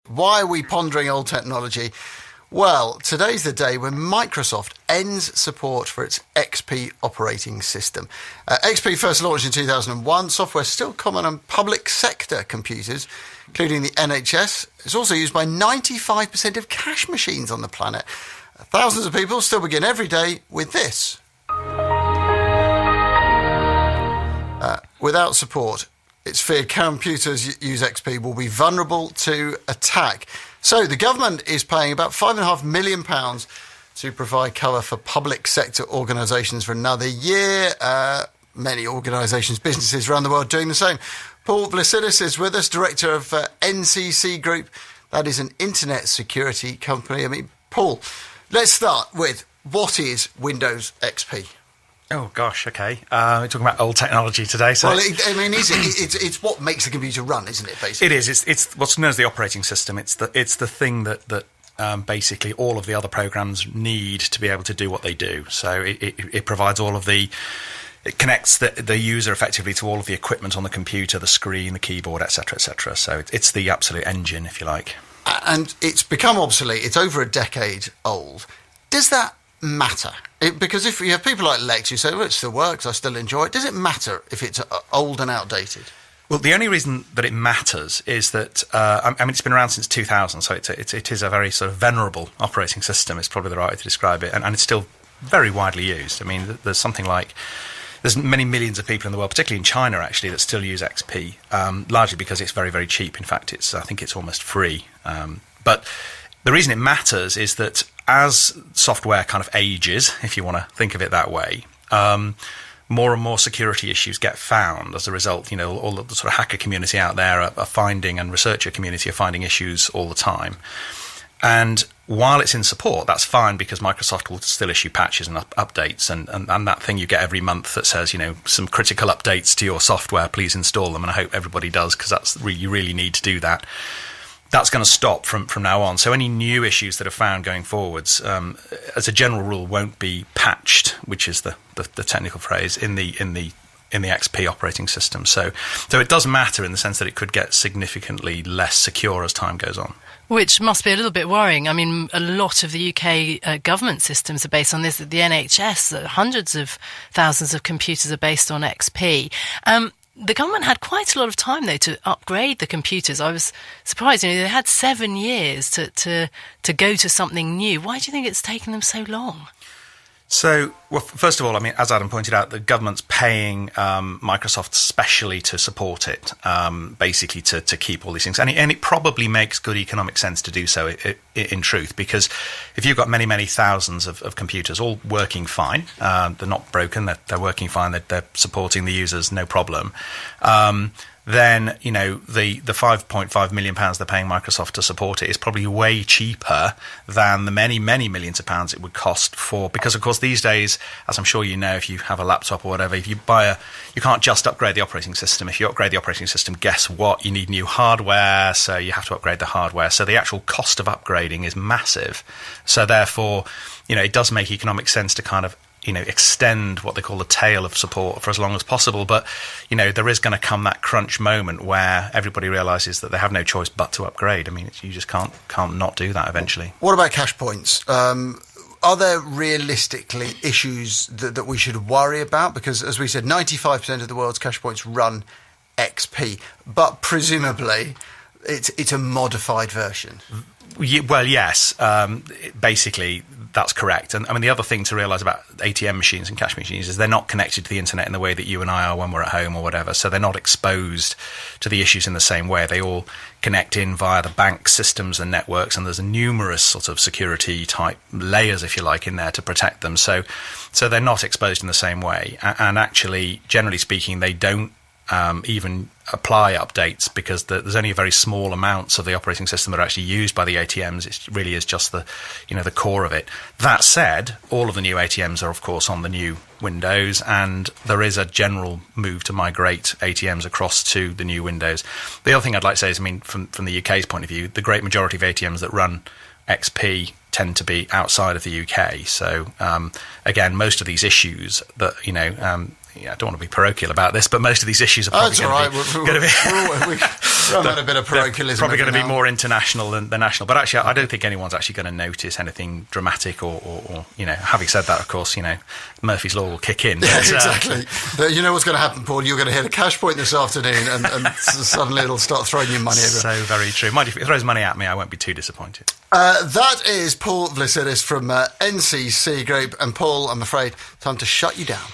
Why are we pondering old technology? Well, today's the day when Microsoft ends support for its XP operating system. XP first launched in 2001. Software still common on public sector computers, including the NHS. It's also used by 95% of cash machines on the planet. Thousands of people still begin every day with this. Without support, it's feared computers use XP will be vulnerable to attack. So the government is paying about £5.5 million to provide cover for public sector organisations for another year. Many organisations, businesses around the world doing the same. Paul Vlissidis is with us, director of NCC Group. That is an internet security company. I mean, Paul, let's start with, what is Windows XP? Oh gosh, okay. We're talking about old technology today. So well, it's what makes the computer run, isn't it? Basically, it is. It's what's known as the operating system. It's the thing that basically all of the other programs need to be able to do what they do. So it provides all of the. It connects the user effectively to all of the equipment on the computer, the screen, the keyboard, etc., etc. So it's the absolute engine, if you like. And it's become obsolete. It's over a decade old. Does that matter? Because if you have people like Lex who say, well, it still works, I still enjoy it, does it matter if it's old and outdated? Well, the only reason that it matters is that, I mean, it's been around since 2000, so it is a very sort of venerable operating system, is probably the right way to describe it, and it's still very widely used. I mean, there's many millions of people in the world, particularly in China, actually, that still use XP, largely because it's very, very cheap. In fact, I think it's almost free. But the reason it matters is that as software kind of ages, if you want to think of it that way, more and more security issues get found as a result. You know, all the sort of hacker community out there are finding, and researcher community are finding issues all the time. And while it's in support, that's fine, because Microsoft will still issue patches and updates, and that thing you get every month that says, you know, some critical updates to your software, please install them. And I hope everybody does, because you really need to do that. That's going to stop from now on. So any new issues that are found going forwards, as a general rule, won't be patched, which is the technical phrase, in the XP operating system. So it does matter in the sense that it could get significantly less secure as time goes on. Which must be a little bit worrying. I mean, a lot of the UK government systems are based on this. The NHS, hundreds of thousands of computers are based on XP. The government had quite a lot of time, though, to upgrade the computers. I was surprised. You know, they had 7 years to go to something new. Why do you think it's taken them so long? So, well, first of all, I mean, as Adam pointed out, the government's paying Microsoft specially to support it, basically to keep all these things. And it probably makes good economic sense to do so, in truth, because if you've got many, many thousands of computers all working fine, they're not broken, they're working fine, they're supporting the users, no problem, then, you know, the £5.5 million they're paying Microsoft to support it is probably way cheaper than the many, many millions of pounds it would cost because, of course, these days, as I'm sure you know, if you have a laptop or whatever, if you you can't just upgrade the operating system. If you upgrade the operating system, guess what? You need new hardware, so you have to upgrade the hardware. So the actual cost of upgrading is massive. So therefore, you know, it does make economic sense to kind of, you know, extend what they call the tail of support for as long as possible. But, you know, there is going to come that crunch moment where everybody realises that they have no choice but to upgrade. I mean, you just can't not do that eventually. What about cash points? Are there realistically issues that we should worry about? Because, as we said, 95% of the world's cash points run XP, but presumably it's a modified version. Well, yes. Basically, that's correct. And I mean, the other thing to realise about ATM machines and cash machines is they're not connected to the internet in the way that you and I are when we're at home or whatever. So they're not exposed to the issues in the same way. They all connect in via the bank systems and networks, and there's numerous sort of security type layers, if you like, in there to protect them. So they're not exposed in the same way. And actually, generally speaking, they don't even apply updates, because there's only a very small amounts of the operating system that are actually used by the ATMs. It really is just the core of it. That said, all of the new ATMs are, of course, on the new Windows, and there is a general move to migrate ATMs across to the new Windows. The other thing I'd like to say is, I mean, from the UK's point of view, the great majority of ATMs that run XP tend to be outside of the UK. So again, most of these issues that I don't want to be parochial about this, but most of these issues are probably going to be... We've had a bit of parochialism. Probably going to be more international than national. But actually, I don't think anyone's actually going to notice anything dramatic or having said that, of course, Murphy's Law will kick in. Yeah, exactly. You know what's going to happen, Paul? You're going to hit a cash point this afternoon and suddenly it'll start throwing you money everywhere. So very true. Mind you, if it throws money at me, I won't be too disappointed. That is Paul Vlissidis from NCC Group. And Paul, I'm afraid, time to shut you down.